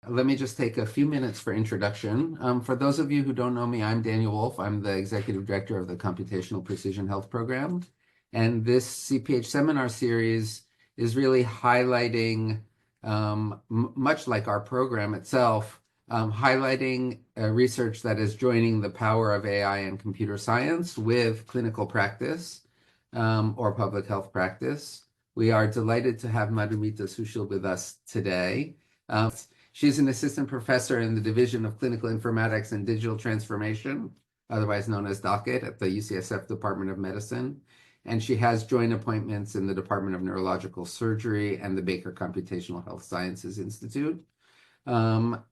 Let me just take a few minutes for introduction. For those of you who don't know me, I'm Daniel Wolfe. I'm the Executive Director of the Computational Precision Health Program. And this CPH seminar series is really highlighting, much like our program itself, highlighting research that is joining the power of AI and computer science with clinical practice or public health practice. We are delighted to have Madhumita Sushil with us today. She's an assistant professor in the Division of Clinical Informatics and Digital Transformation, otherwise known as DOCIT, at the UCSF Department of Medicine. And she has joint appointments in the Department of Neurological Surgery and the Baker Computational Health Sciences Institute.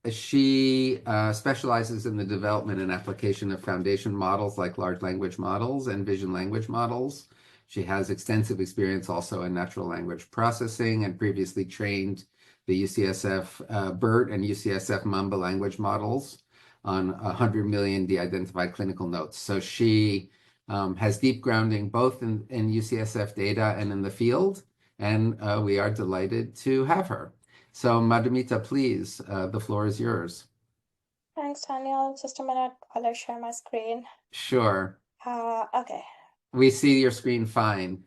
She specializes in the development and application of foundation models like large language models and vision language models. She has extensive experience also in natural language processing and previously trained the UCSF BERT and UCSF Mamba language models on 100 million de-identified clinical notes. So she has deep grounding both in UCSF data and in the field, and we are delighted to have her. So Madhumita, please, the floor is yours. Thanks, Daniel. Just a minute while I share my screen. Sure. Okay. We see your screen fine.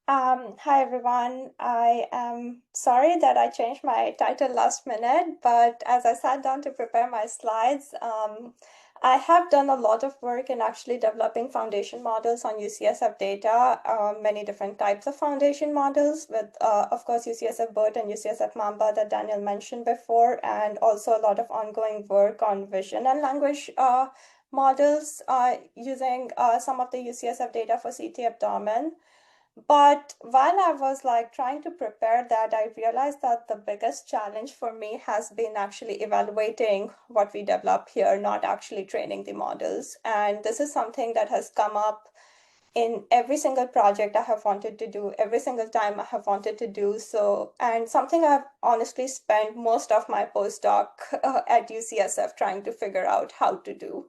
Hi everyone. I am sorry that I changed my title last minute, but as I sat down to prepare my slides, I have done a lot of work in actually developing foundation models on UCSF data, many different types of foundation models with, of course, UCSF BERT and UCSF Mamba that Daniel mentioned before, and also a lot of ongoing work on vision and language models using some of the UCSF data for CT abdomen. But while I was like trying to prepare that, I realized that the biggest challenge for me has been actually evaluating what we develop here, not actually training the models. And this is something that has come up in every single project I have wanted to do, every single time I have wanted to do so, and something I've honestly spent most of my postdoc at UCSF trying to figure out how to do.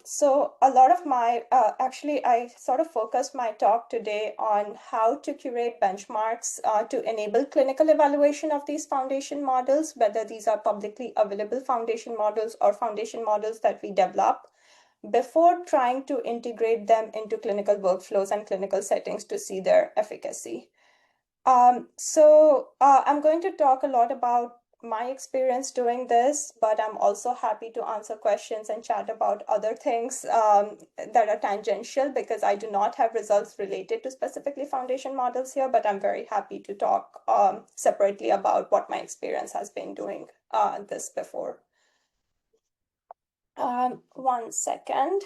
So a lot of my, actually, I sort of focused my talk today on how to curate benchmarks to enable clinical evaluation of these foundation models, whether these are publicly available foundation models or foundation models that we develop, before trying to integrate them into clinical workflows and clinical settings to see their efficacy. I'm going to talk a lot about my experience doing this, but I'm also happy to answer questions and chat about other things that are tangential because I do not have results related to specifically foundation models here, but I'm very happy to talk separately about what my experience has been doing this before. 1 second.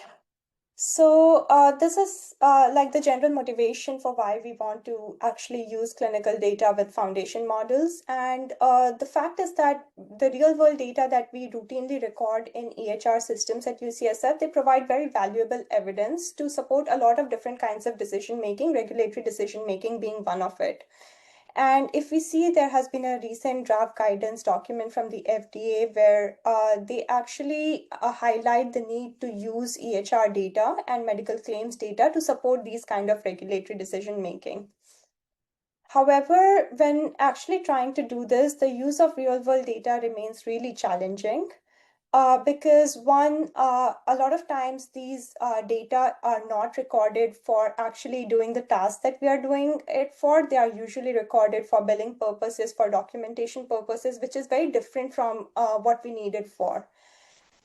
So this is like the general motivation for why we want to actually use clinical data with foundation models. And the fact is that the real world data that we routinely record in EHR systems at UCSF, they provide very valuable evidence to support a lot of different kinds of decision making, regulatory decision making being one of it. And if we see, there has been a recent draft guidance document from the FDA where they actually highlight the need to use EHR data and medical claims data to support these kind of regulatory decision making. However, when actually trying to do this, the use of real world data remains really challenging. Because one, a lot of times these data are not recorded for actually doing the task that we are doing it for. They are usually recorded for billing purposes, for documentation purposes, which is very different from what we need it for.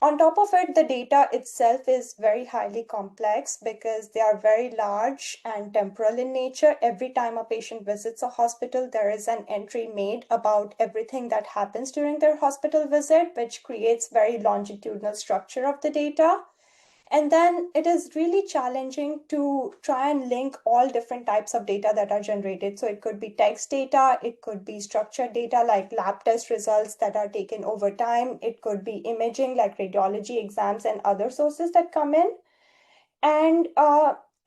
On top of it, the data itself is very highly complex because they are very large and temporal in nature. Every time a patient visits a hospital, there is an entry made about everything that happens during their hospital visit, which creates very longitudinal structure of the data. And then it is really challenging to try and link all different types of data that are generated. So it could be text data, it could be structured data like lab test results that are taken over time, it could be imaging like radiology exams and other sources that come in. And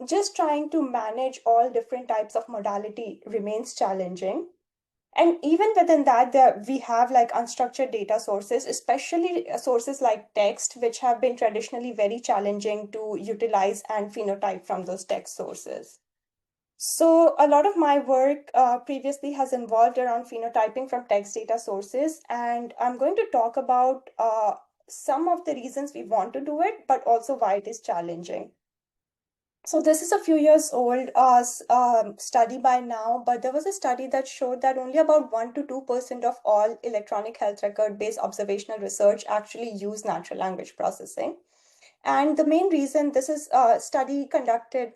just trying to manage all different types of modality remains challenging. And even within that, we have like unstructured data sources, especially sources like text, which have been traditionally very challenging to utilize and phenotype from those text sources. So a lot of my work previously has involved around phenotyping from text data sources, and I'm going to talk about some of the reasons we want to do it, but also why it is challenging. So this is a few years old study by now, but there was a study that showed that only about 1 to 2% of all electronic health record-based observational research actually use natural language processing. And the main reason, this is a study conducted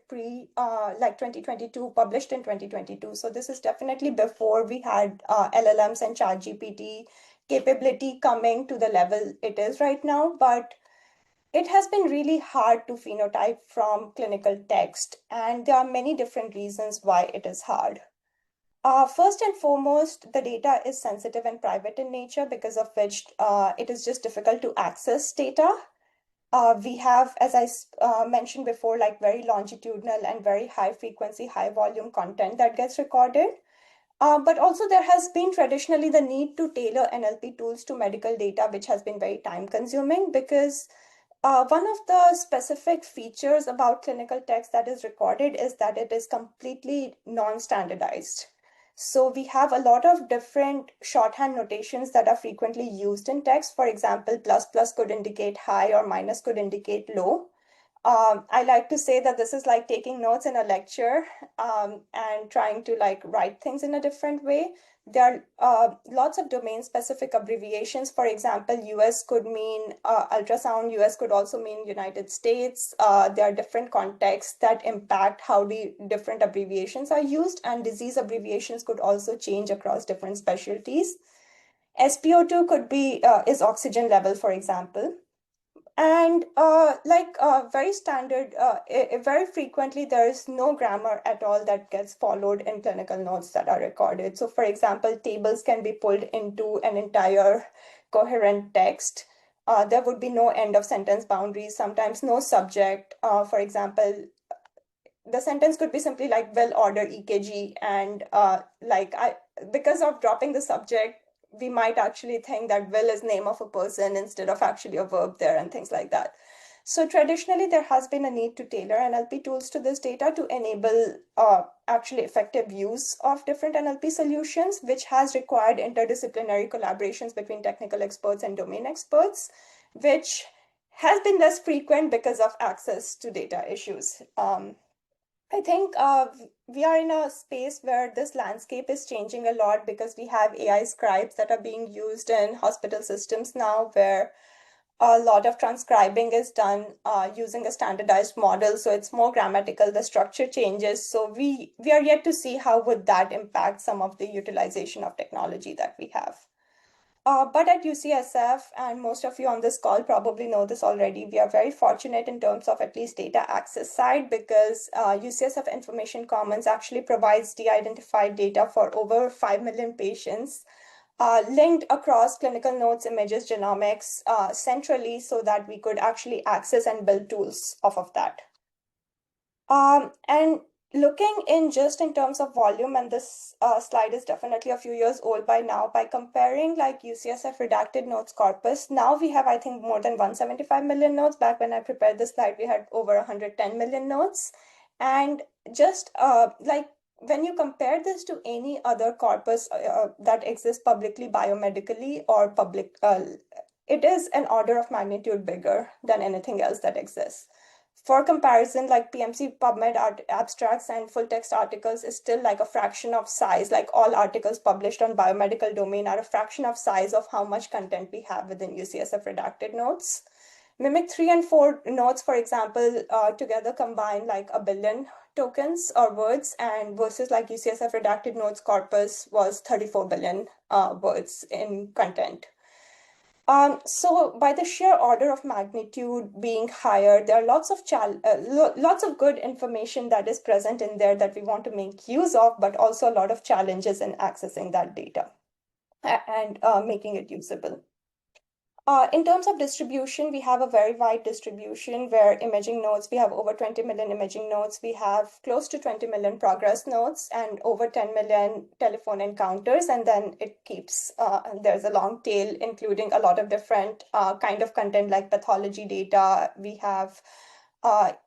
like 2022, published in 2022. So this is definitely before we had LLMs and ChatGPT capability coming to the level it is right now. But it has been really hard to phenotype from clinical text, and there are many different reasons why it is hard. First and foremost, the data is sensitive and private in nature, because of which it is just difficult to access data. We have, as I mentioned before, like very longitudinal and very high frequency, high volume content that gets recorded. But also there has been traditionally the need to tailor NLP tools to medical data, which has been very time consuming, because one of the specific features about clinical text that is recorded is that it is completely non-standardized. So we have a lot of different shorthand notations that are frequently used in text. For example, plus plus could indicate high or minus could indicate low. I like to say that this is like taking notes in a lecture and trying to like write things in a different way. There are lots of domain-specific abbreviations. For example, US could mean ultrasound. US could also mean United States. There are different contexts that impact how the different abbreviations are used, and disease abbreviations could also change across different specialties. SpO2 could be is oxygen level, for example. And very standard, very frequently, there is no grammar at all that gets followed in clinical notes that are recorded. So for example, tables can be pulled into an entire coherent text. There would be no end of sentence boundaries, sometimes no subject. For example, the sentence could be simply like well-ordered EKG, and because of dropping the subject, we might actually think that will is name of a person instead of actually a verb there, and things like that. So traditionally, there has been a need to tailor NLP tools to this data to enable actually effective use of different NLP solutions, which has required interdisciplinary collaborations between technical experts and domain experts, which has been less frequent because of access to data issues. I think we are in a space where this landscape is changing a lot, because we have AI scribes that are being used in hospital systems now, where a lot of transcribing is done using a standardized model. So it's more grammatical, the structure changes. So we are yet to see how would that impact some of the utilization of technology that we have. But at UCSF, and most of you on this call probably know this already, we are very fortunate in terms of at least data access side, because UCSF Information Commons actually provides de-identified data for over 5 million patients, linked across clinical notes, images, genomics, centrally, so that we could actually access and build tools off of that. And looking in just in terms of volume, and this slide is definitely a few years old by now, by comparing like UCSF redacted notes corpus, now we have, I think, more than 175 million notes. Back when I prepared this slide, we had over 110 million notes. And just when you compare this to any other corpus that exists publicly biomedically or public, it is an order of magnitude bigger than anything else that exists. For comparison, like PMC PubMed abstracts and full text articles is still like a fraction of size, like all articles published on biomedical domain are a fraction of size of how much content we have within UCSF redacted notes. Mimic 3 and 4 notes, for example, together combine like a billion tokens or words, and versus like UCSF redacted notes corpus was 34 billion words in content. So by the sheer order of magnitude being higher, there are lots of good information that is present in there that we want to make use of, but also a lot of challenges in accessing that data and making it usable. In terms of distribution, we have a very wide distribution where imaging nodes, we have over 20 million imaging nodes. We have close to 20 million progress nodes and over 10 million telephone encounters. And then it keeps, there's a long tail, including a lot of different kind of content like pathology data. We have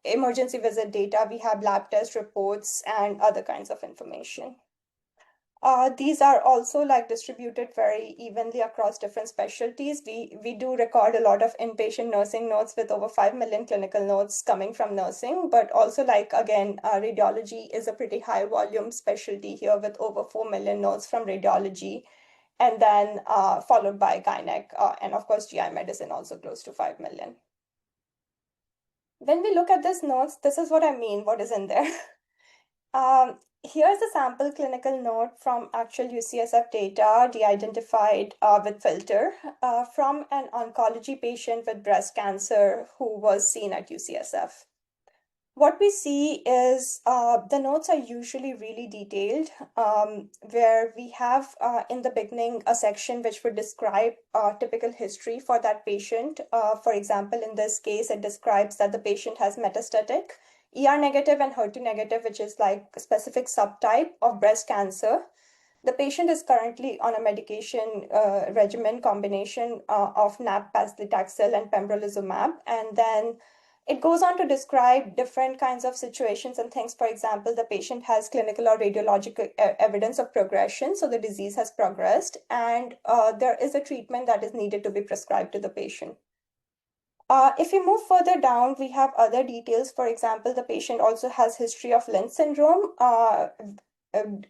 emergency visit data, we have lab test reports and other kinds of information. These are also like distributed very evenly across different specialties. We do record a lot of inpatient nursing notes with over 5 million clinical notes coming from nursing, but also like, again, radiology is a pretty high volume specialty here with over 4 million notes from radiology, and then followed by gynec, and of course, GI medicine also close to 5 million. When we look at these notes, this is what I mean, what is in there. Here's a sample clinical note from actual UCSF data, de-identified with filter, from an oncology patient with breast cancer who was seen at UCSF. What we see is the notes are usually really detailed, where we have in the beginning a section which would describe typical history for that patient. For example, in this case, it describes that the patient has metastatic ER negative and HER2 negative, which is like a specific subtype of breast cancer. The patient is currently on a medication regimen combination of nab-paclitaxel and pembrolizumab, and then it goes on to describe different kinds of situations and things. For example, the patient has clinical or radiological evidence of progression, so the disease has progressed, and there is a treatment that is needed to be prescribed to the patient. If we move further down, we have other details. For example, the patient also has history of Lynch syndrome,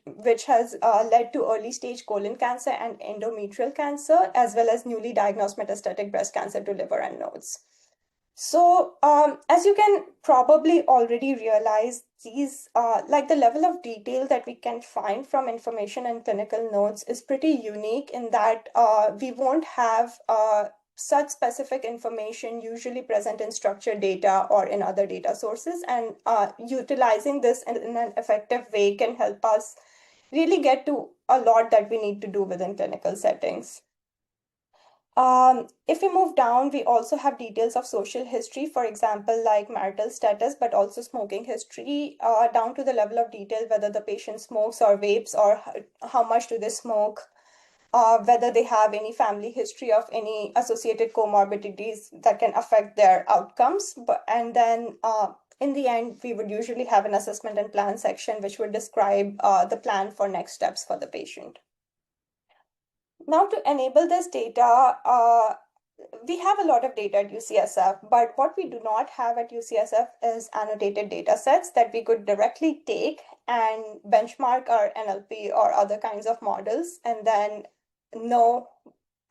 which has led to early stage colon cancer and endometrial cancer, as well as newly diagnosed metastatic breast cancer to liver and nodes. So as you can probably already realize, these like the level of detail that we can find from information and clinical notes is pretty unique in that we won't have such specific information usually present in structured data or in other data sources, and utilizing this in an effective way can help us really get to a lot that we need to do within clinical settings. If we move down, we also have details of social history, for example, like marital status, but also smoking history, down to the level of detail whether the patient smokes or vapes, or how much do they smoke, whether they have any family history of any associated comorbidities that can affect their outcomes. And then in the end, we would usually have an assessment and plan section, which would describe the plan for next steps for the patient. Now, to enable this data, we have a lot of data at UCSF, but what we do not have at UCSF is annotated data sets that we could directly take and benchmark our NLP or other kinds of models and then know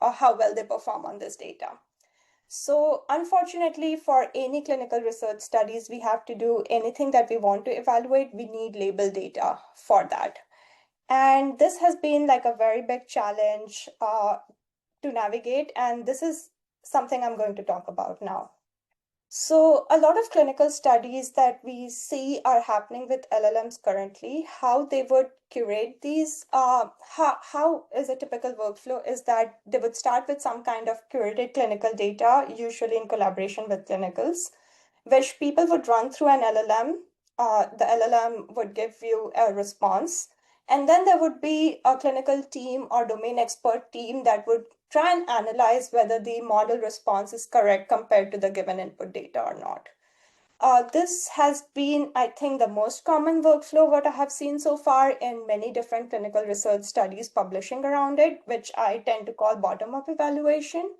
how well they perform on this data. So unfortunately, for any clinical research studies, we have to do anything that we want to evaluate, we need label data for that. And this has been like a very big challenge to navigate, and this is something I'm going to talk about now. So a lot of clinical studies that we see are happening with LLMs currently. How they would curate these, how is a typical workflow is that they would start with some kind of curated clinical data, usually in collaboration with clinicals, which people would run through an LLM. The LLM would give you a response. And then there would be a clinical team or domain expert team that would try and analyze whether the model response is correct compared to the given input data or not. This has been, I think, the most common workflow what I have seen so far in many different clinical research studies publishing around it, which I tend to call bottom-up evaluation.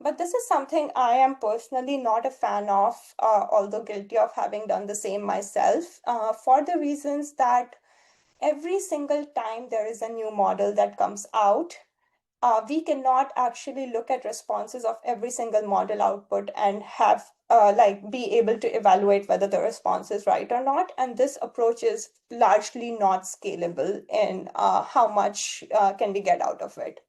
But this is something I am personally not a fan of, although guilty of having done the same myself, for the reasons that every single time there is a new model that comes out, we cannot actually look at responses of every single model output and have be able to evaluate whether the response is right or not. And this approach is largely not scalable in how much can we get out of it.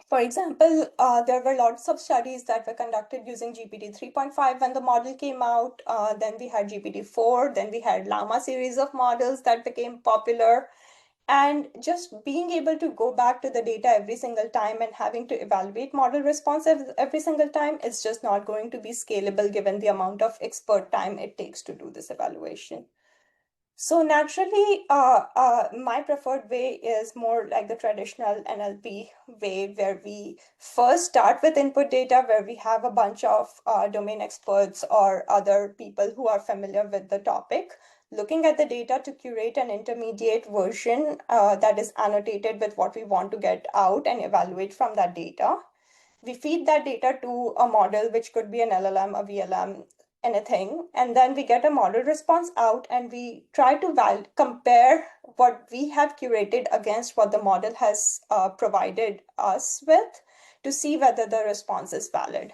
For example, there were lots of studies that were conducted using GPT 3.5 when the model came out. Then we had GPT 4, then we had Llama series of models that became popular. And just being able to go back to the data every single time and having to evaluate model response every single time is just not going to be scalable given the amount of expert time it takes to do this evaluation. So naturally, my preferred way is more like the traditional NLP way, where we first start with input data, where we have a bunch of domain experts or other people who are familiar with the topic, looking at the data to curate an intermediate version that is annotated with what we want to get out and evaluate from that data. We feed that data to a model, which could be an LLM, a VLM, anything, and then we get a model response out, and we try to compare what we have curated against what the model has provided us with to see whether the response is valid.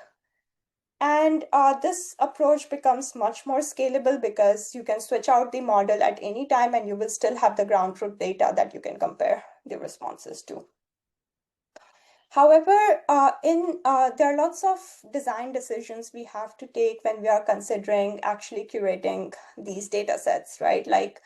And this approach becomes much more scalable because you can switch out the model at any time and you will still have the ground truth data that you can compare the responses to. However, there are lots of design decisions we have to take when we are considering actually curating these data sets, right? Like,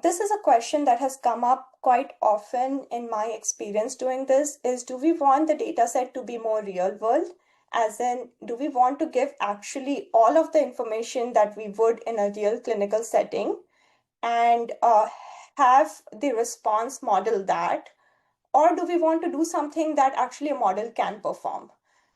this is a question that has come up quite often in my experience doing this, is do we want the data set to be more real world? As in, do we want to give actually all of the information that we would in a real clinical setting and have the response model that? Or do we want to do something that actually a model can perform?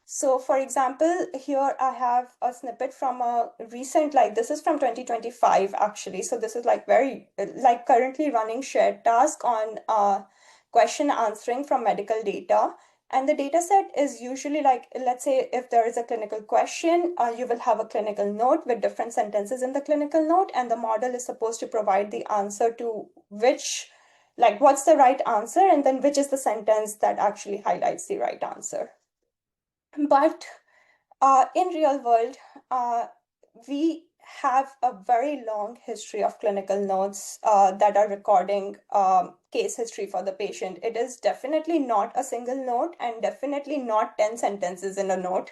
So for example, here I have a snippet from a recent, like this is from 2025 actually. So this is like like currently running shared task on question answering from medical data. And the data set is usually like, let's say if there is a clinical question, you will have a clinical note with different sentences in the clinical note, and the model is supposed to provide the answer to which, like what's the right answer, and then which is the sentence that actually highlights the right answer. But in real world, we have a very long history of clinical notes that are recording case history for the patient. It is definitely not a single note and definitely not 10 sentences in a note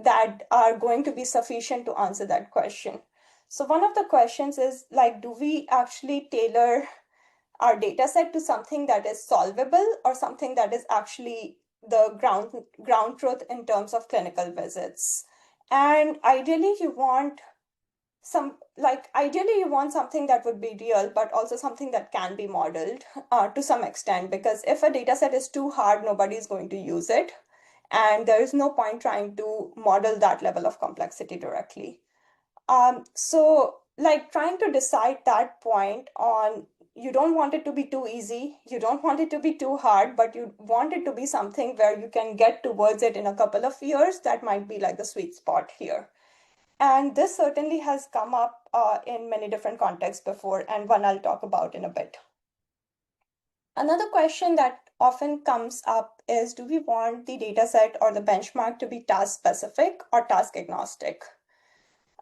that are going to be sufficient to answer that question. So one of the questions is like, do we actually tailor our data set to something that is solvable or something that is actually the ground truth in terms of clinical visits? And ideally you want something that would be real, but also something that can be modeled to some extent, because if a data set is too hard, nobody is going to use it, and there is no point trying to model that level of complexity directly. So like trying to decide that point on, you don't want it to be too easy, you don't want it to be too hard, but you want it to be something where you can get towards it in a couple of years, that might be like the sweet spot here. And this certainly has come up in many different contexts before, and one I'll talk about in a bit. Another question that often comes up is, do we want the data set or the benchmark to be task specific or task agnostic?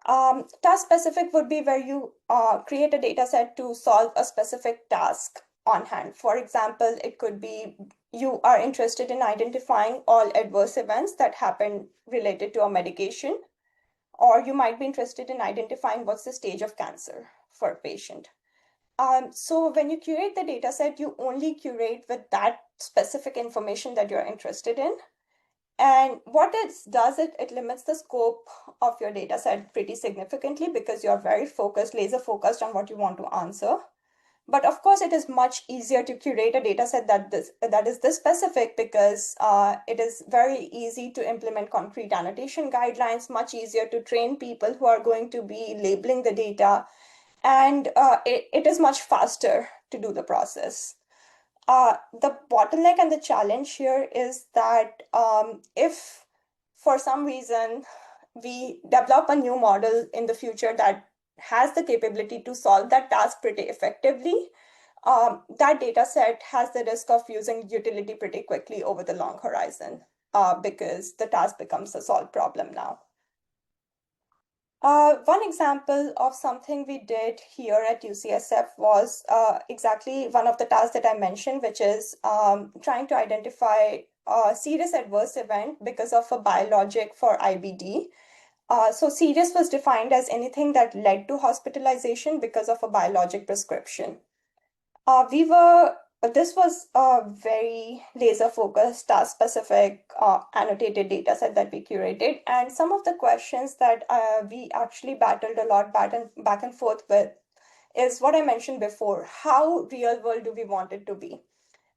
Task specific would be where you create a data set to solve a specific task on hand. For example, it could be you are interested in identifying all adverse events that happen related to a medication, or you might be interested in identifying what's the stage of cancer for a patient. So when you curate the data set, you only curate with that specific information that you're interested in. And what it does, it limits the scope of your data set pretty significantly because you're very focused, laser focused on what you want to answer. But of course, it is much easier to curate a data set that is this specific because it is very easy to implement concrete annotation guidelines, much easier to train people who are going to be labeling the data, and it is much faster to do the process. The bottleneck and the challenge here is that if for some reason we develop a new model in the future that has the capability to solve that task pretty effectively, that data set has the risk of losing utility pretty quickly over the long horizon because the task becomes a solved problem now. One example of something we did here at UCSF was exactly one of the tasks that I mentioned, which is trying to identify a serious adverse event because of a biologic for IBD. So serious was defined as anything that led to hospitalization because of a biologic prescription. This was a very laser focused, task specific, annotated data set that we curated. And some of the questions that we actually battled a lot back and forth with is what I mentioned before. How real world do we want it to be?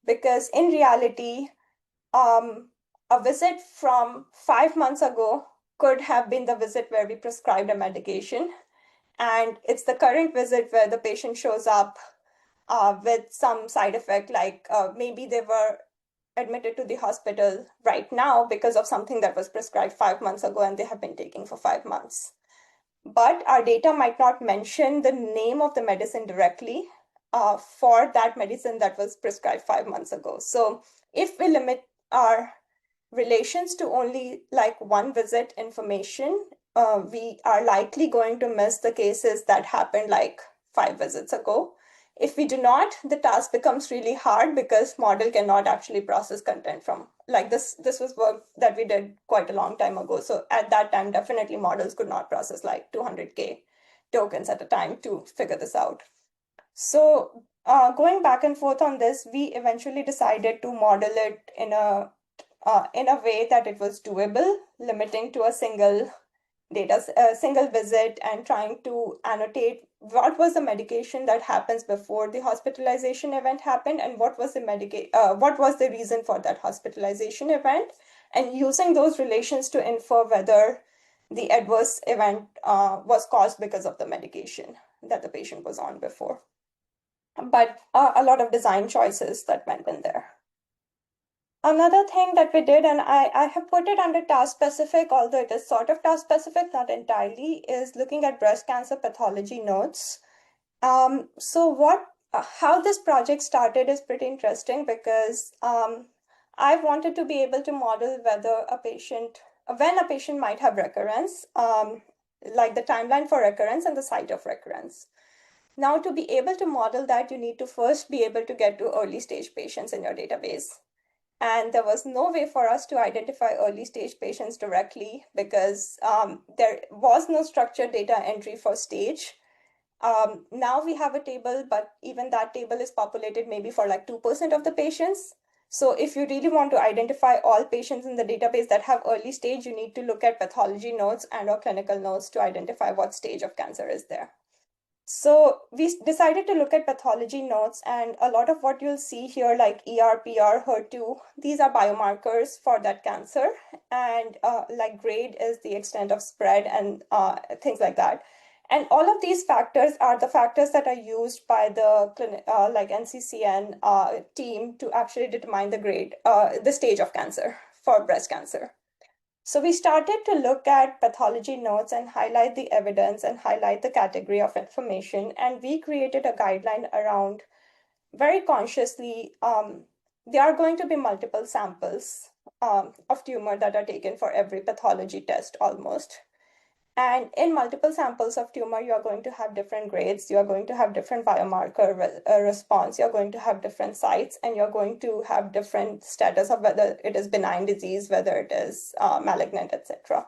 Because in reality, a visit from 5 months ago could have been the visit where we prescribed a medication. And it's the current visit where the patient shows up with some side effect, like maybe they were admitted to the hospital right now because of something that was prescribed 5 months ago and they have been taking for 5 months. But our data might not mention the name of the medicine directly for that medicine that was prescribed 5 months ago. So if we limit our relations to only like one visit information, we are likely going to miss the cases that happened like 5 visits ago. If we do not, the task becomes really hard because model cannot actually process content from like this was work that we did quite a long time ago. So at that time, definitely models could not process like 200K tokens at a time to figure this out. So going back and forth on this, we eventually decided to model it in a way that it was doable, limiting to a single visit and trying to annotate what was the medication that happens before the hospitalization event happened and what was the reason for that hospitalization event, and using those relations to infer whether the adverse event was caused because of the medication that the patient was on before. But a lot of design choices that went in there. Another thing that we did, and I have put it under task specific, although it is sort of task specific, not entirely, is looking at breast cancer pathology nodes. How this project started is pretty interesting because I wanted to be able to model when a patient might have recurrence, like the timeline for recurrence and the site of recurrence. Now, to be able to model that, you need to first be able to get to early stage patients in your database. And there was no way for us to identify early stage patients directly because there was no structured data entry for stage. Now we have a table, but even that table is populated maybe for like 2% of the patients. So if you really want to identify all patients in the database that have early stage, you need to look at pathology nodes and or clinical nodes to identify what stage of cancer is there. So we decided to look at pathology nodes, and a lot of what you'll see here, like ER, PR, HER2, these are biomarkers for that cancer. And like grade is the extent of spread and things like that. And all of these factors are the factors that are used by the like NCCN team to actually determine the grade, the stage of cancer for breast cancer. So we started to look at pathology notes and highlight the evidence and highlight the category of information. And we created a guideline around very consciously, there are going to be multiple samples of tumor that are taken for every pathology test almost. And in multiple samples of tumor, you are going to have different grades, you are going to have different biomarker response, you're going to have different sites, and you're going to have different status of whether it is benign disease, whether it is malignant, etc.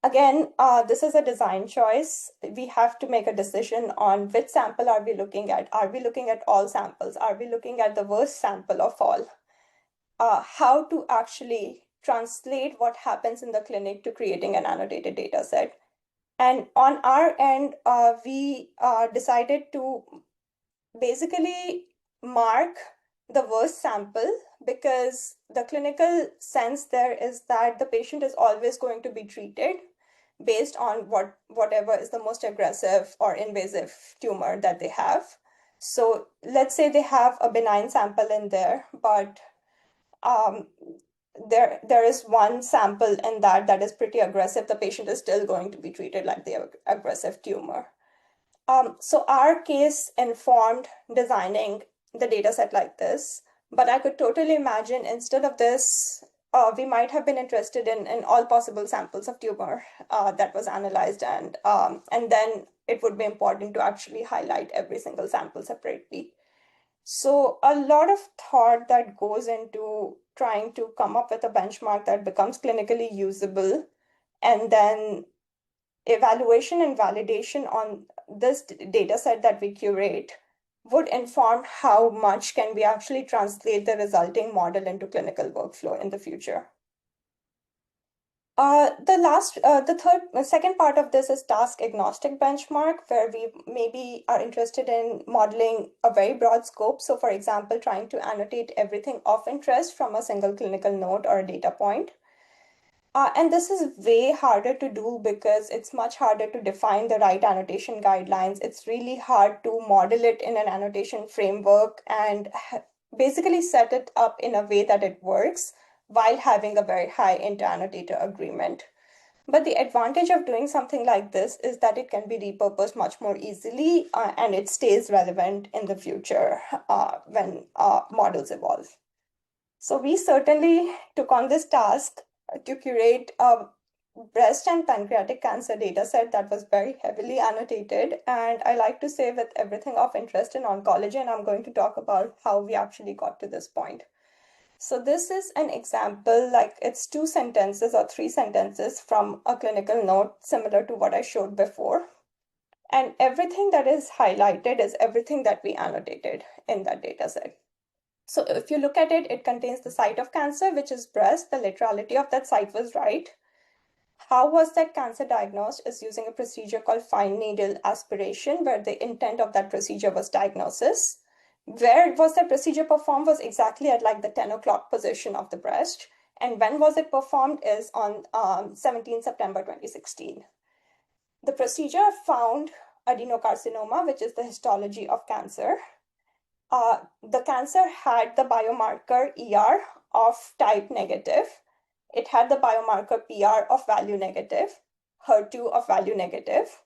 Again, this is a design choice. We have to make a decision on which sample are we looking at. Are we looking at all samples? Are we looking at the worst sample of all? How to actually translate what happens in the clinic to creating an annotated data set. And on our end, we decided to basically mark the worst sample because the clinical sense there is that the patient is always going to be treated based on whatever is the most aggressive or invasive tumor that they have. So let's say they have a benign sample in there, but there is one sample in that is pretty aggressive, the patient is still going to be treated like the aggressive tumor. So our case informed designing the data set like this, but I could totally imagine instead of this, we might have been interested in all possible samples of tumor that was analyzed, and then it would be important to actually highlight every single sample separately. So a lot of thought that goes into trying to come up with a benchmark that becomes clinically usable, and then evaluation and validation on this data set that we curate would inform how much can we actually translate the resulting model into clinical workflow in the future. The second part of this is task agnostic benchmark, where we maybe are interested in modeling a very broad scope. So, for example, trying to annotate everything of interest from a single clinical node or a data point. And this is way harder to do because it's much harder to define the right annotation guidelines. It's really hard to model it in an annotation framework and basically set it up in a way that it works while having a very high inter-annotator agreement. But the advantage of doing something like this is that it can be repurposed much more easily and it stays relevant in the future when models evolve. So we certainly took on this task to curate a breast and pancreatic cancer data set that was very heavily annotated. And I like to say with everything of interest in oncology, and I'm going to talk about how we actually got to this point. So this is an example, like it's 2 sentences or 3 sentences from a clinical note, similar to what I showed before. And everything that is highlighted is everything that we annotated in that data set. So if you look at it, it contains the site of cancer, which is breast. The literality of that site was right. How was that cancer diagnosed is using a procedure called fine needle aspiration, where the intent of that procedure was diagnosis. Where was that procedure performed was exactly at like the 10 o'clock position of the breast. And when was it performed is on 17 September 2016. The procedure found adenocarcinoma, which is the histology of cancer. The cancer had the biomarker ER of type negative. It had the biomarker PR of value negative, HER2 of value negative.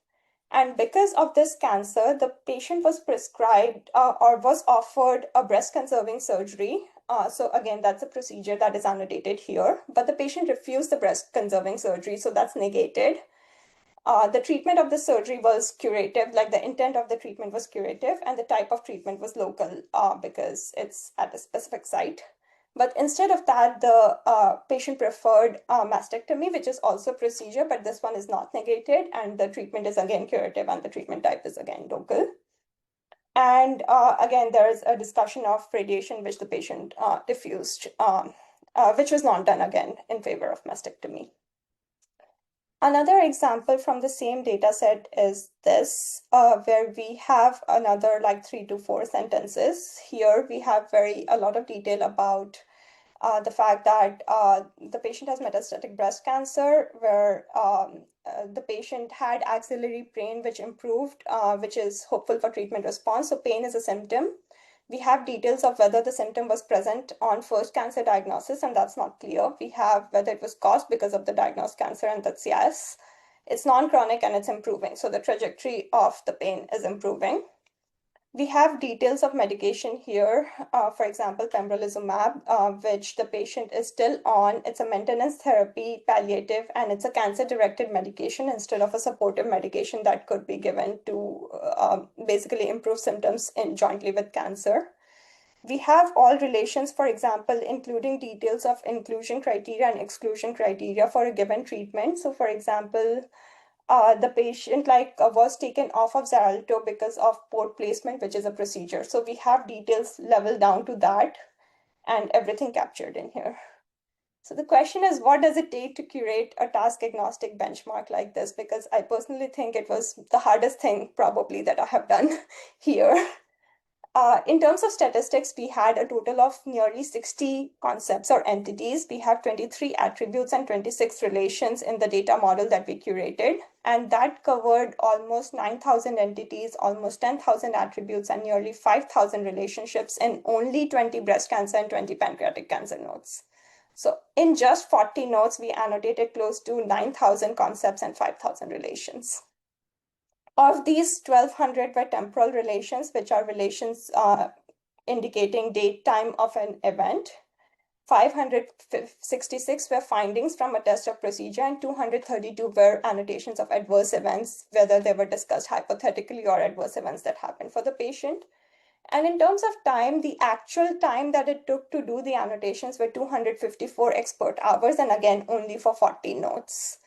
And because of this cancer, the patient was prescribed or was offered a breast conserving surgery. So again, that's a procedure that is annotated here, but the patient refused the breast conserving surgery, so that's negated. The treatment of the surgery was curative, like the intent of the treatment was curative, and the type of treatment was local because it's at a specific site. But instead of that, the patient preferred mastectomy, which is also a procedure, but this one is not negated, and the treatment is again curative, and the treatment type is again local. And again, there is a discussion of radiation, which the patient refused, which was not done again in favor of mastectomy. Another example from the same data set is this, where we have another like 3 to 4 sentences. Here we have a lot of detail about the fact that the patient has metastatic breast cancer, where the patient had axillary pain which improved, which is hopeful for treatment response. So pain is a symptom. We have details of whether the symptom was present on first cancer diagnosis, and that's not clear. We have whether it was caused because of the diagnosed cancer, and that's yes. It's non-chronic and it's improving. So the trajectory of the pain is improving. We have details of medication here. For example, pembrolizumab, which the patient is still on. It's a maintenance therapy, palliative, and it's a cancer-directed medication instead of a supportive medication that could be given to basically improve symptoms jointly with cancer. We have all relations, for example, including details of inclusion criteria and exclusion criteria for a given treatment. So, for example, the patient was taken off of Xarelto because of port placement, which is a procedure. So we have details level down to that and everything captured in here. So the question is, what does it take to curate a task agnostic benchmark like this? Because I personally think it was the hardest thing probably that I have done here. In terms of statistics, we had a total of nearly 60 concepts or entities. We have 23 attributes and 26 relations in the data model that we curated. And that covered almost 9,000 entities, almost 10,000 attributes, and nearly 5,000 relationships in only 20 breast cancer and 20 pancreatic cancer nodes. So in just 40 nodes, we annotated close to 9,000 concepts and 5,000 relations. Of these, 1,200 were temporal relations, which are relations indicating date, time of an event. 566 were findings from a test of procedure, and 232 were annotations of adverse events, whether they were discussed hypothetically or adverse events that happened for the patient. And in terms of time, the actual time that it took to do the annotations were 254 expert hours, and again, only for 40 notes.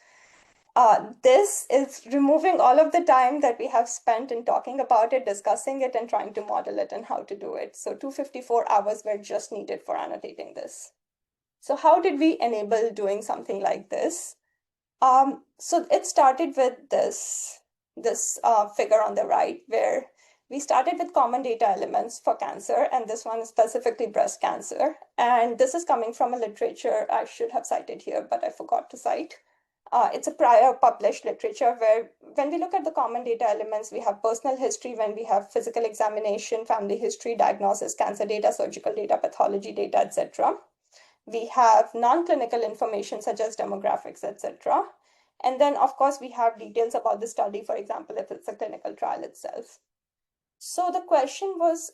This is removing all of the time that we have spent in talking about it, discussing it, and trying to model it and how to do it. So 254 hours were just needed for annotating this. So how did we enable doing something like this? So it started with this figure on the right, where we started with common data elements for cancer, and this one is specifically breast cancer. And this is coming from a literature I should have cited here, but I forgot to cite. It's a prior published literature where when we look at the common data elements, we have personal history, when we have physical examination, family history, diagnosis, cancer data, surgical data, pathology data, etc. We have non-clinical information such as demographics, etc. And then, of course, we have details about the study, for example, if it's a clinical trial itself. So the question was,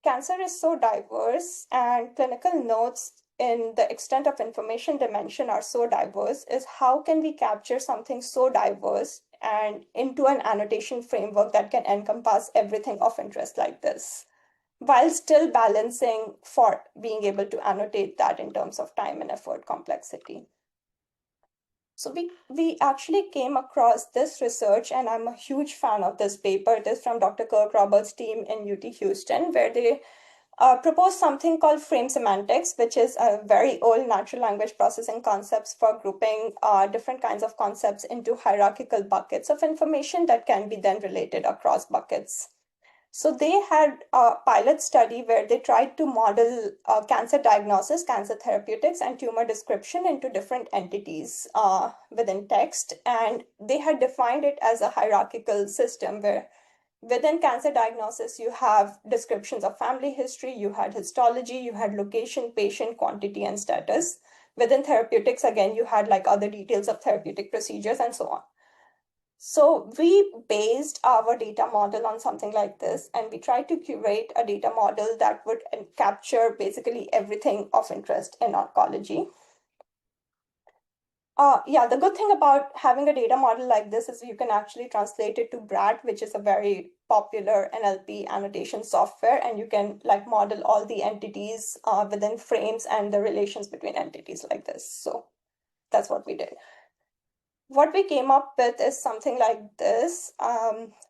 cancer is so diverse and clinical notes in the extent of information dimension are so diverse, is how can we capture something so diverse and into an annotation framework that can encompass everything of interest like this, while still balancing for being able to annotate that in terms of time and effort complexity. So we actually came across this research, and I'm a huge fan of this paper. It is from Dr. Kirk Roberts' team in UT Houston, where they proposed something called frame semantics, which is a very old natural language processing concepts for grouping different kinds of concepts into hierarchical buckets of information that can be then related across buckets. So they had a pilot study where they tried to model cancer diagnosis, cancer therapeutics, and tumor description into different entities within text. And they had defined it as a hierarchical system where within cancer diagnosis, you have descriptions of family history, you had histology, you had location, patient, quantity, and status. Within therapeutics, again, you had like other details of therapeutic procedures and so on. So we based our data model on something like this, and we tried to curate a data model that would capture basically everything of interest in oncology. Yeah, the good thing about having a data model like this is you can actually translate it to BRAT, which is a very popular NLP annotation software, and you can like model all the entities within frames and the relations between entities like this. So that's what we did. What we came up with is something like this,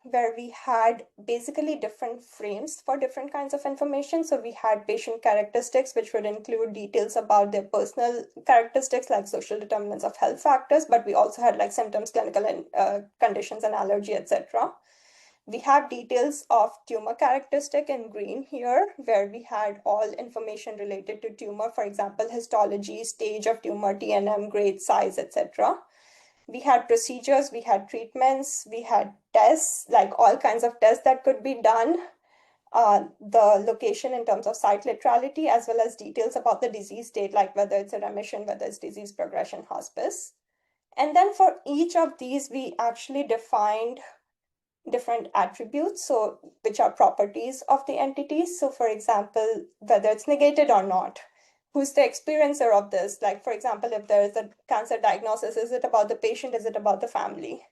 where we had basically different frames for different kinds of information. So we had patient characteristics, which would include details about their personal characteristics, like social determinants of health factors, but we also had like symptoms, clinical and conditions and allergy, etc. We have details of tumor characteristic in green here, where we had all information related to tumor, for example, histology, stage of tumor, TNM, grade, size, etc. We had procedures, we had treatments, we had tests, like all kinds of tests that could be done, the location in terms of site literality, as well as details about the disease state, like whether it's a remission, whether it's disease progression, hospice. And then for each of these, we actually defined different attributes, so which are properties of the entities. So for example, whether it's negated or not, who's the experiencer of this? Like, for example, if there is a cancer diagnosis, is it about the patient? Is it about the family?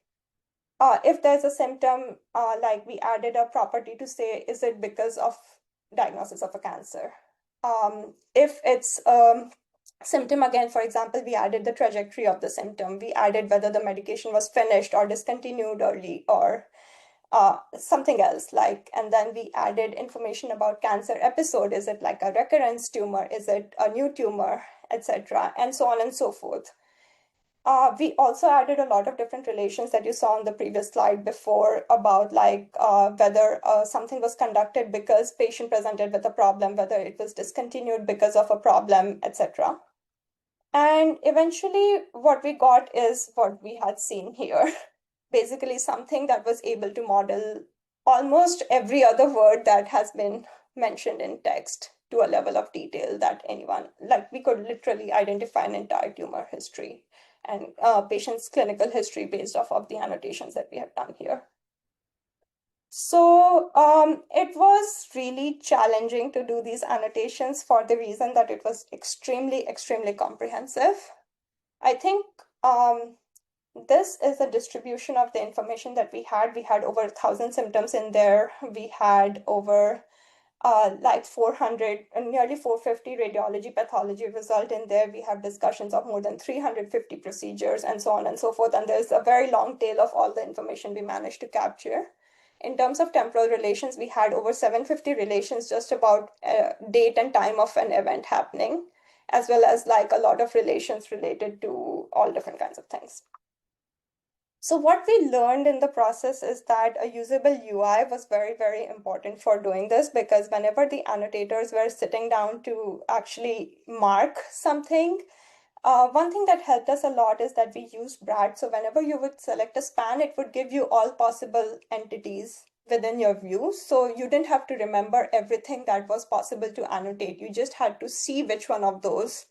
If there's a symptom, like we added a property to say, is it because of diagnosis of a cancer? If it's symptom, again, for example, we added the trajectory of the symptom. We added whether the medication was finished or discontinued early or something else like, and then we added information about cancer episode. Is it like a recurrence tumor? Is it a new tumor, etc., and so on and so forth. We also added a lot of different relations that you saw on the previous slide before about like whether something was conducted because patient presented with a problem, whether it was discontinued because of a problem, etc. And eventually what we got is what we had seen here. Basically something that was able to model almost every other word that has been mentioned in text to a level of detail that anyone, like we could literally identify an entire tumor history and patient's clinical history based off of the annotations that we have done here. So it was really challenging to do these annotations for the reason that it was extremely, extremely comprehensive. I think this is a distribution of the information that we had. We had over 1,000 symptoms in there. We had over like 400, nearly 450 radiology pathology result in there. We have discussions of more than 350 procedures and so on and so forth. And there's a very long tail of all the information we managed to capture. In terms of temporal relations, we had over 750 relations just about date and time of an event happening, as well as like a lot of relations related to all different kinds of things. So what we learned in the process is that a usable UI was very, very important for doing this, because whenever the annotators were sitting down to actually mark something, one thing that helped us a lot is that we used BRAD. So whenever you would select a span, it would give you all possible entities within your view. So you didn't have to remember everything that was possible to annotate. You just had to see which one of those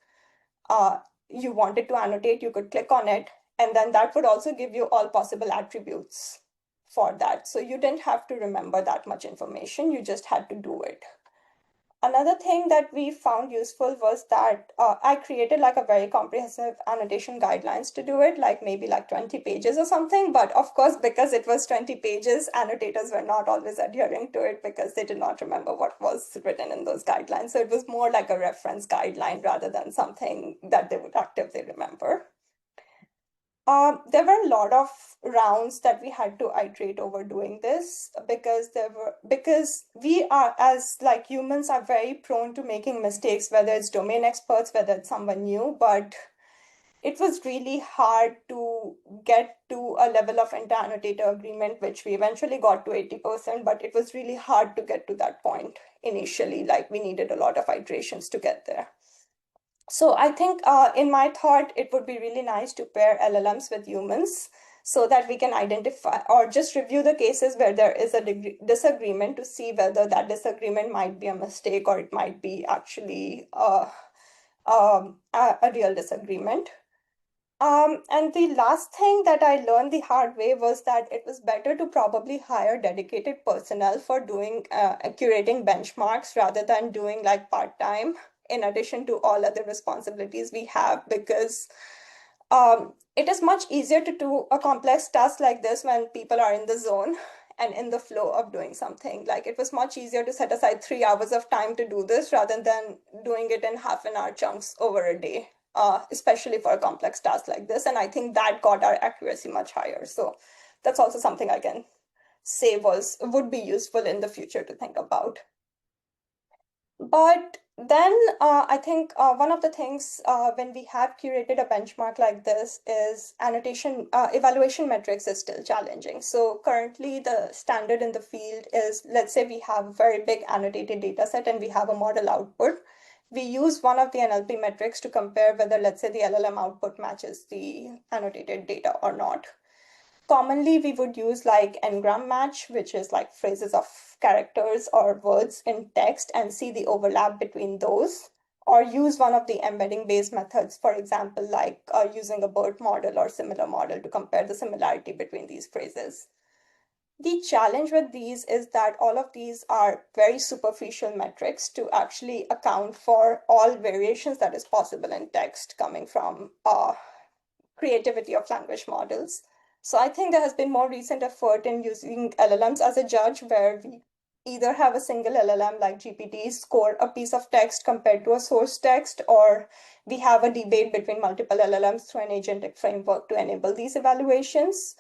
you wanted to annotate. You could click on it, and then that would also give you all possible attributes for that. So you didn't have to remember that much information. You just had to do it. Another thing that we found useful was that I created like a very comprehensive annotation guidelines to do it, like maybe like 20 pages or something. But of course, because it was 20 pages, annotators were not always adhering to it because they did not remember what was written in those guidelines. So it was more like a reference guideline rather than something that they would actively remember. There were a lot of rounds that we had to iterate over doing this, because we are, as like humans, are very prone to making mistakes, whether it's domain experts, whether it's someone new. But it was really hard to get to a level of inter-annotator agreement, which we eventually got to 80%, but it was really hard to get to that point initially. Like, we needed a lot of iterations to get there. So I think in my thought, it would be really nice to pair LLMs with humans so that we can identify or just review the cases where there is a disagreement to see whether that disagreement might be a mistake or it might be actually a real disagreement. And the last thing that I learned the hard way was that it was better to probably hire dedicated personnel for doing curating benchmarks rather than doing like part-time in addition to all other responsibilities we have, because it is much easier to do a complex task like this when people are in the zone and in the flow of doing something. Like, it was much easier to set aside 3 hours of time to do this rather than doing it in half an hour chunks over a day, especially for a complex task like this. And I think that got our accuracy much higher. So that's also something I can say would be useful in the future to think about. But then I think one of the things when we have curated a benchmark like this is evaluation metrics is still challenging. So currently the standard in the field is, let's say we have a very big annotated data set and we have a model output. We use one of the NLP metrics to compare whether, let's say, the LLM output matches the annotated data or not. Commonly, we would use like n-gram match, which is like phrases of characters or words in text, and see the overlap between those, or use one of the embedding-based methods, for example, like using a BERT model or similar model to compare the similarity between these phrases. The challenge with these is that all of these are very superficial metrics to actually account for all variations that is possible in text coming from creativity of language models. So I think there has been more recent effort in using LLMs as a judge, where we either have a single LLM like GPT score a piece of text compared to a source text, or we have a debate between multiple LLMs through an agentic framework to enable these evaluations.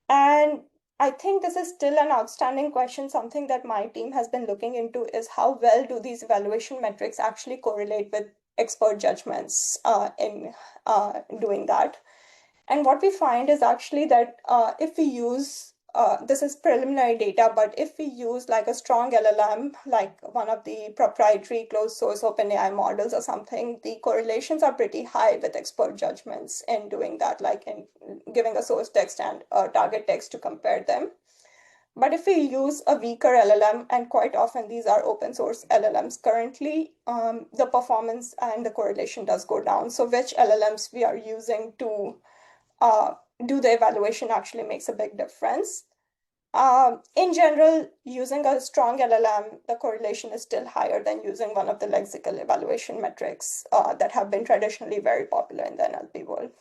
And I think this is still an outstanding question. Something that my team has been looking into is how well do these evaluation metrics actually correlate with expert judgments in doing that. And what we find is actually that if we use, this is preliminary data, but if we use like a strong LLM, like one of the proprietary closed source OpenAI models or something, the correlations are pretty high with expert judgments in doing that, like in giving a source text and a target text to compare them. But if we use a weaker LLM, and quite often these are open source LLMs currently, the performance and the correlation does go down. So which LLMs we are using to do the evaluation actually makes a big difference. In general, using a strong LLM, the correlation is still higher than using one of the lexical evaluation metrics that have been traditionally very popular in the NLP world.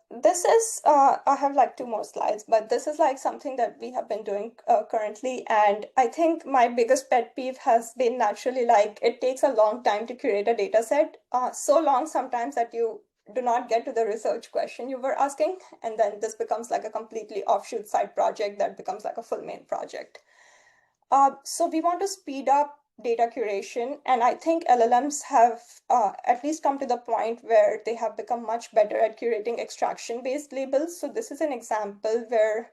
This is, I have like 2 more slides, but this is like something that we have been doing currently. And I think my biggest pet peeve has been naturally like it takes a long time to curate a data set. So long sometimes that you do not get to the research question you were asking. And then this becomes like a completely offshoot side project that becomes like a full main project. So we want to speed up data curation. And I think LLMs have at least come to the point where they have become much better at curating extraction-based labels. So this is an example where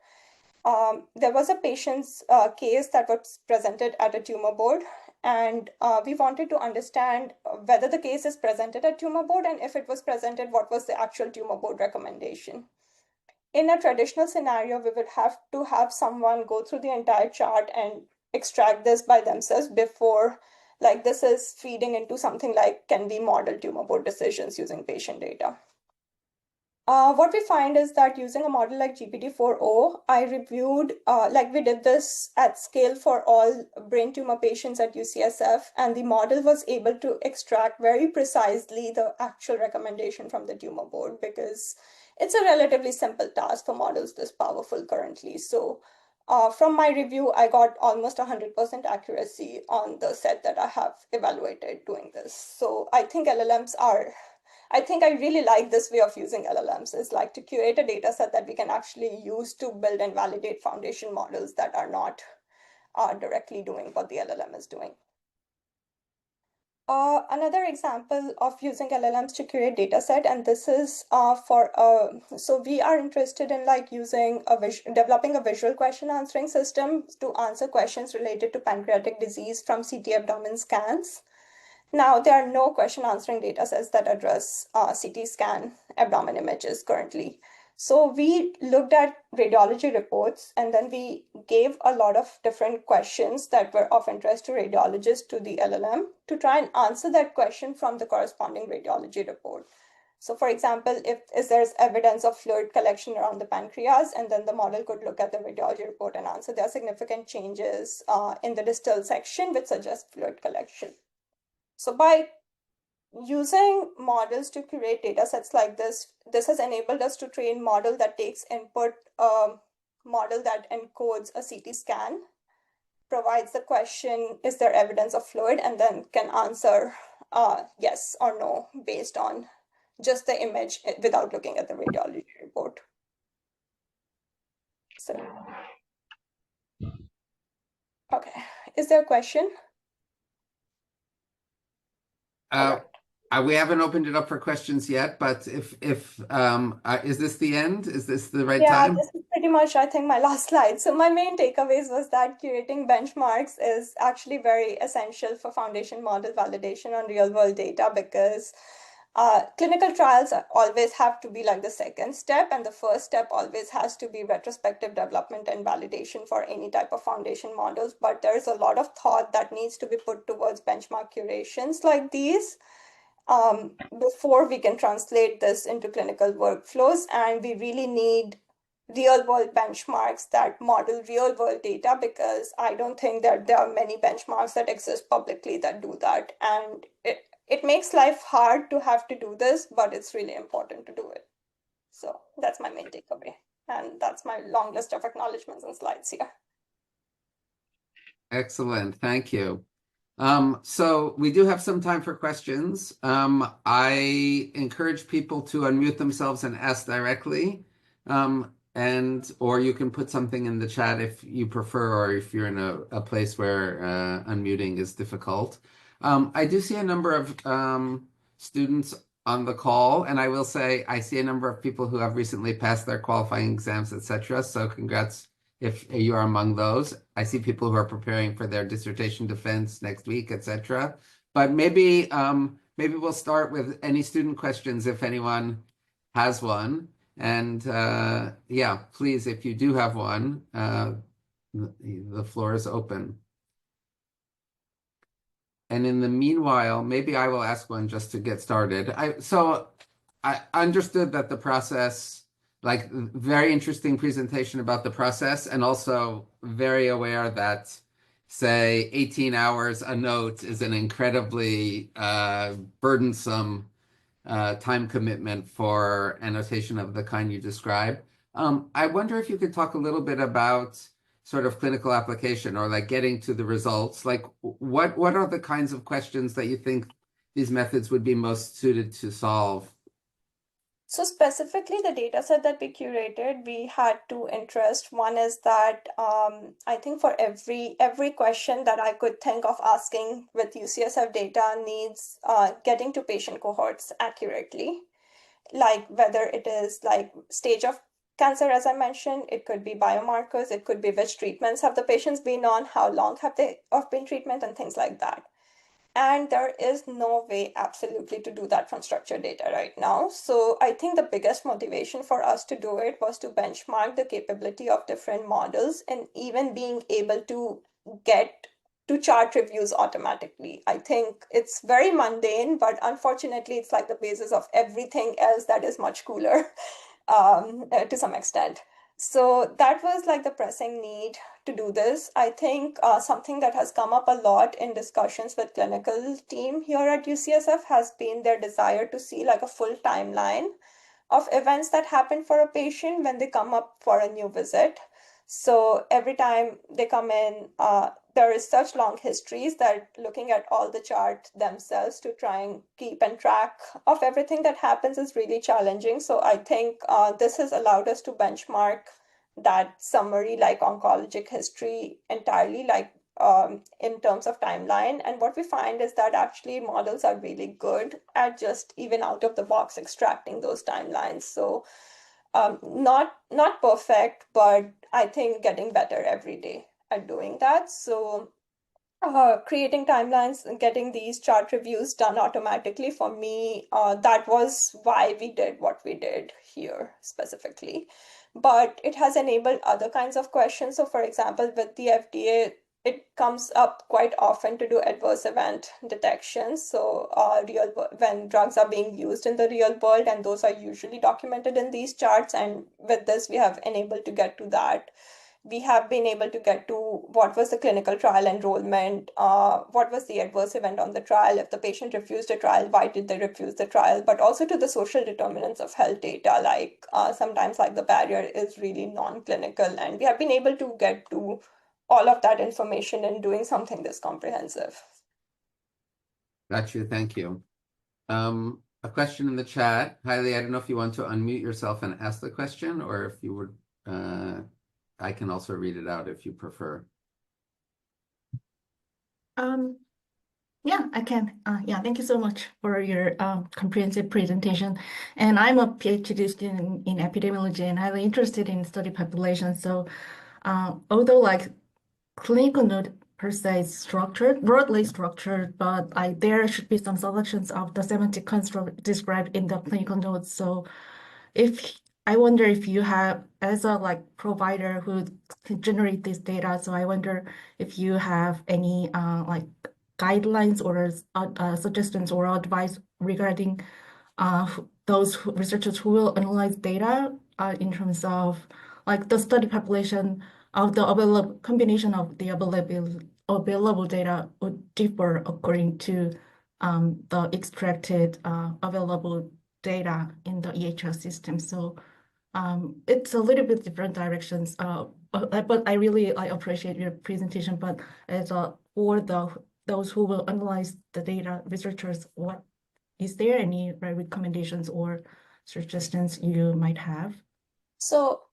there was a patient's case that was presented at a tumor board, and we wanted to understand whether the case is presented at tumor board, and if it was presented, what was the actual tumor board recommendation. In a traditional scenario, we would have to have someone go through the entire chart and extract this by themselves before, like this is feeding into something like, can we model tumor board decisions using patient data? What we find is that using a model like GPT-4o, I reviewed, like we did this at scale for all brain tumor patients at UCSF, and the model was able to extract very precisely the actual recommendation from the tumor board, because it's a relatively simple task for models this powerful currently. So from my review, I got almost 100% accuracy on the set that I have evaluated doing this. So I think I really like this way of using LLMs, is like to curate a data set that we can actually use to build and validate foundation models that are not directly doing what the LLM is doing. Another example of using LLMs to curate data set, and this is so we are interested in like using developing a visual question answering system to answer questions related to pancreatic disease from CT abdomen scans. Now, there are no question answering data sets that address CT scan abdomen images currently. So we looked at radiology reports, and then we gave a lot of different questions that were of interest to radiologists to the LLM to try and answer that question from the corresponding radiology report. So for example, if there's evidence of fluid collection around the pancreas, and then the model could look at the radiology report and answer there are significant changes in the distal section which suggest fluid collection. So by using models to curate data sets like this has enabled us to train model that takes input, model that encodes a CT scan, provides the question, is there evidence of fluid, and then can answer yes or no based on just the image without looking at the radiology report. So, okay, is there a question? We haven't opened it up for questions yet, but if is this the end? Is this the right Yeah, time? this is pretty much, I think, my last slide. So my main takeaways was that curating benchmarks is actually very essential for foundation model validation on real world data, because clinical trials always have to be like the second step, and the first step always has to be retrospective development and validation for any type of foundation models. But there's a lot of thought that needs to be put towards benchmark curations like these before we can translate this into clinical workflows. And we really need real world benchmarks that model real world data, because I don't think that there are many benchmarks that exist publicly that do that. And it makes life hard to have to do this, but it's really important to do it. So that's my main takeaway. And that's my long list of acknowledgements and slides here. Excellent, thank you. So we do have some time for questions. I encourage people to unmute themselves and ask directly. Or you can put something in the chat if you prefer, or if you're in a place where unmuting is difficult. I do see a number of students on the call, and I will say I see a number of people who have recently passed their qualifying exams, etc. So congrats if you are among those. I see people who are preparing for their dissertation defense next week, etc. But maybe we'll start with any student questions if anyone has one. And yeah, please, if you do have one, the floor is open. And in the meanwhile, maybe I will ask one just to get started. So I understood that the process, like very interesting presentation about the process, and also very aware that, say, 18 hours a note is an incredibly burdensome time commitment for annotation of the kind you describe. I wonder if you could talk a little bit about sort of clinical application, or like getting to the results. Like what are the kinds of questions that you think these methods would be most suited to solve? So specifically, the data set that we curated, we had two interests. One is that I think for every question that I could think of asking with UCSF data needs getting to patient cohorts accurately, like whether it is like stage of cancer, as I mentioned, it could be biomarkers, it could be which treatments have the patients been on, how long have they of been treatment, and things like that. And there is no way absolutely to do that from structured data right now. So I think the biggest motivation for us to do it was to benchmark the capability of different models and even being able to get to chart reviews automatically. I think it's very mundane, but unfortunately, it's like the basis of everything else that is much cooler to some extent. So that was like the pressing need to do this. I think something that has come up a lot in discussions with clinical team here at UCSF has been their desire to see like a full timeline of events that happen for a patient when they come up for a new visit. So every time they come in, there is such long histories that looking at all the charts themselves to try and keep and track of everything that happens is really challenging. So I think this has allowed us to benchmark that summary like oncologic history entirely, like in terms of timeline. And what we find is that actually models are really good at just even out of the box extracting those timelines. So not perfect, but I think getting better every day at doing that. So creating timelines and getting these chart reviews done automatically for me, that was why we did what we did here specifically. But it has enabled other kinds of questions. So, for example, with the FDA, it comes up quite often to do adverse event detection. So, when drugs are being used in the real world, and those are usually documented in these charts. And with this, we have enabled to get to that. We have been able to get to what was the clinical trial enrollment, what was the adverse event on the trial, if the patient refused a trial, why did they refuse the trial, but also to the social determinants of health data, like sometimes like the barrier is really non-clinical, and we have been able to get to all of that information in doing something this comprehensive. Got you. Thank you. A question in the chat. Hailey, I don't know if you want to unmute yourself and ask the question, or if you would, I can also read it out if you prefer. Yeah, I can. Yeah, thank you so much for your comprehensive presentation. And I'm a PhD student in epidemiology and highly interested in study population. So although like clinical node per se is structured, broadly structured, but there should be some selections of the semantic construct described in the clinical nodes. So if I wonder if you have, as a like provider who can generate this data, so I wonder if you have any like guidelines or suggestions or advice regarding those researchers who will analyze data in terms of like the study population of the available combination of the available data would differ according to the extracted available data in the EHR system. So it's a little bit different directions. But I really appreciate your presentation. But as for those who will analyze the data, researchers, what is there any recommendations or suggestions you might have? So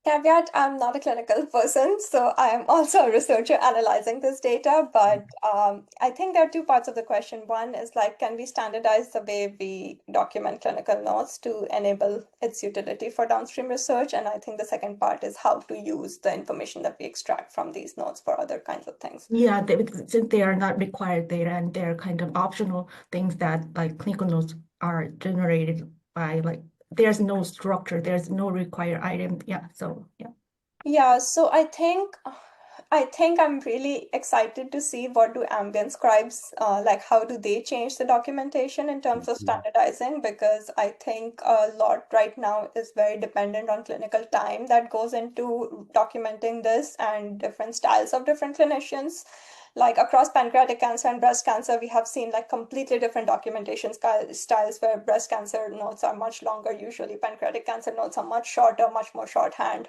caveat, I'm not a clinical person, so I am also a researcher analyzing this data. But I think there are two parts of the question. One is like, can we standardize the way we document clinical notes to enable its utility for downstream research? And I think the second part is how to use the information that we extract from these notes for other kinds of things. Yeah, since they are not required data and they're kind of optional things that like clinical notes are generated by like there's no structure, there's no required item. Yeah, so yeah. Yeah, so I think I'm really excited to see what do ambient scribes like how do they change the documentation in terms of standardizing, because I think a lot right now is very dependent on clinical time that goes into documenting this and different styles of different clinicians. Like across pancreatic cancer and breast cancer, we have seen like completely different documentation styles where breast cancer notes are much longer, usually pancreatic cancer notes are much shorter, much more shorthand,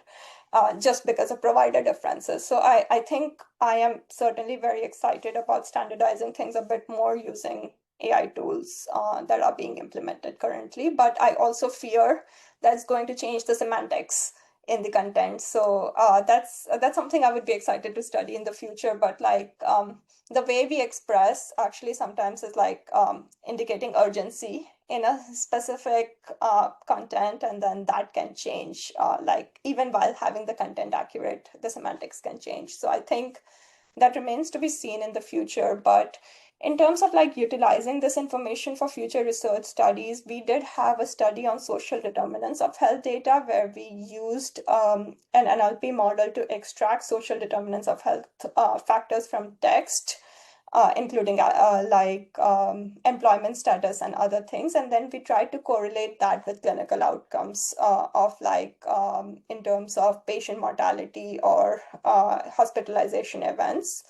just because of provider differences. So I think I am certainly very excited about standardizing things a bit more using AI tools that are being implemented currently. But I also fear that's going to change the semantics in the content. So that's something I would be excited to study in the future. But like the way we express actually sometimes is like indicating urgency in a specific content, and then that can change. Like even while having the content accurate, the semantics can change. So I think that remains to be seen in the future. But in terms of like utilizing this information for future research studies, we did have a study on social determinants of health data where we used an NLP model to extract social determinants of health factors from text, including employment status and other things. And then we tried to correlate that with clinical outcomes of in terms of patient mortality or hospitalization events.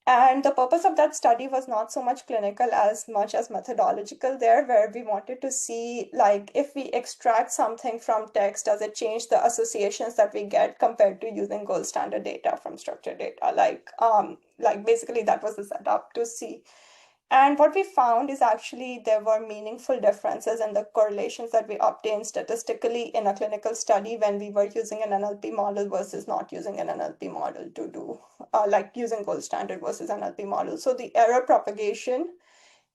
And the purpose of that study was not so much clinical as much as methodological there, where we wanted to see like if we extract something from text, does it change the associations that we get compared to using gold standard data from structured data? Like basically that was the setup to see. And what we found is actually there were meaningful differences in the correlations that we obtained statistically in a clinical study when we were using an NLP model versus not using an NLP model to do, like using gold standard versus NLP model. So the error propagation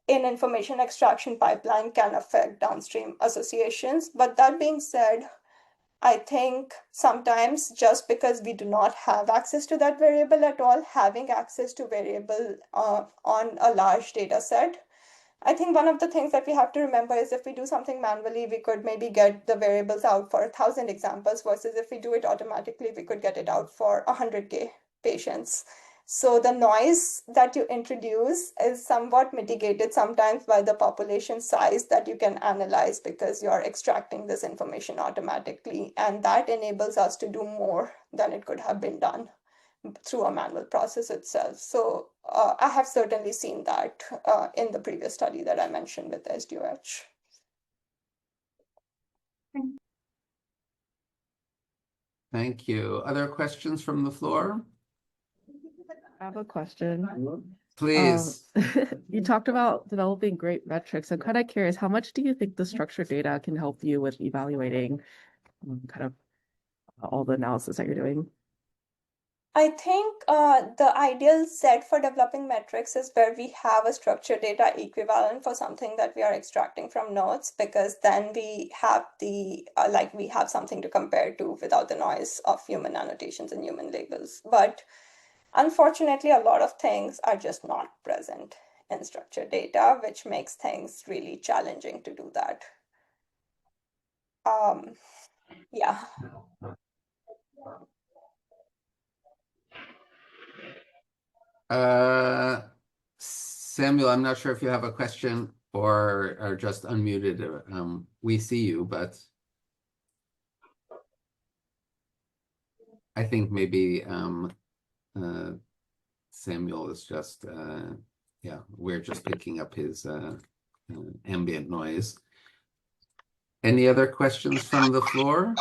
in information extraction pipeline can affect downstream associations. But that being said, I think sometimes just because we do not have access to that variable at all, having access to variable on a large data set, I think one of the things that we have to remember is if we do something manually, we could maybe get the variables out for 1,000 examples versus if we do it automatically, we could get it out for 100K patients. So the noise that you introduce is somewhat mitigated sometimes by the population size that you can analyze because you're extracting this information automatically. And that enables us to do more than it could have been done through a manual process itself. So I have certainly seen that in the previous study that I mentioned with SDOH. Thank you. Other questions from the floor? I have a question. Please. You talked about developing great metrics. I'm kind of curious, how much do you think the structured data can help you with evaluating kind of all the analysis that you're doing? I think the ideal set for developing metrics is where we have a structured data equivalent for something that we are extracting from notes, because then we have the we have something to compare to without the noise of human annotations and human labels. But unfortunately, a lot of things are just not present in structured data, which makes things really challenging to do that. Yeah. Samuel, I'm not sure if you have a question or are just unmuted. We see you, but I think maybe Samuel is just, yeah, we're just picking up his ambient noise. Any other questions from the floor?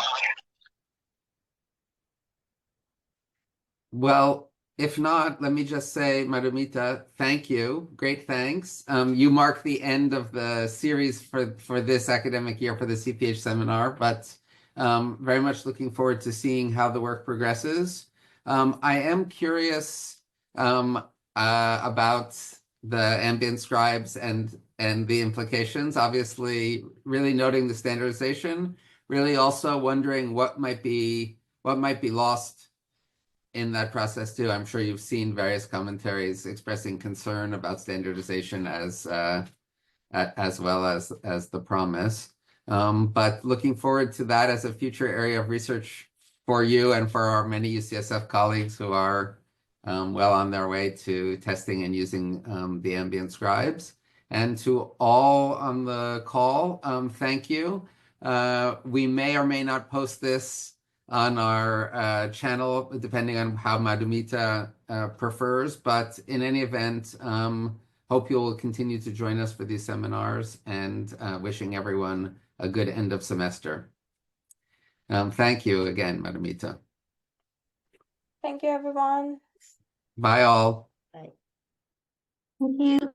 Well, if not, let me just say, Madhumita, thank you. Great thanks. You mark the end of the series for this academic year for the CPH seminar, but very much looking forward to seeing how the work progresses. I am curious about the ambient scribes and the implications. Obviously, really noting the standardization. Really also wondering what might be lost in that process too. I'm sure you've seen various commentaries expressing concern about standardization as well as the promise. But looking forward to that as a future area of research for you and for our many UCSF colleagues who are well on their way to testing and using the ambient scribes. And to all on the call, thank you. We may or may not post this on our channel, depending on how Madhumita prefers. But in any event, hope you'll continue to join us for these seminars, and wishing everyone a good end of semester. Thank you again, Madhumita. Thank you, everyone. Bye all. Thank you.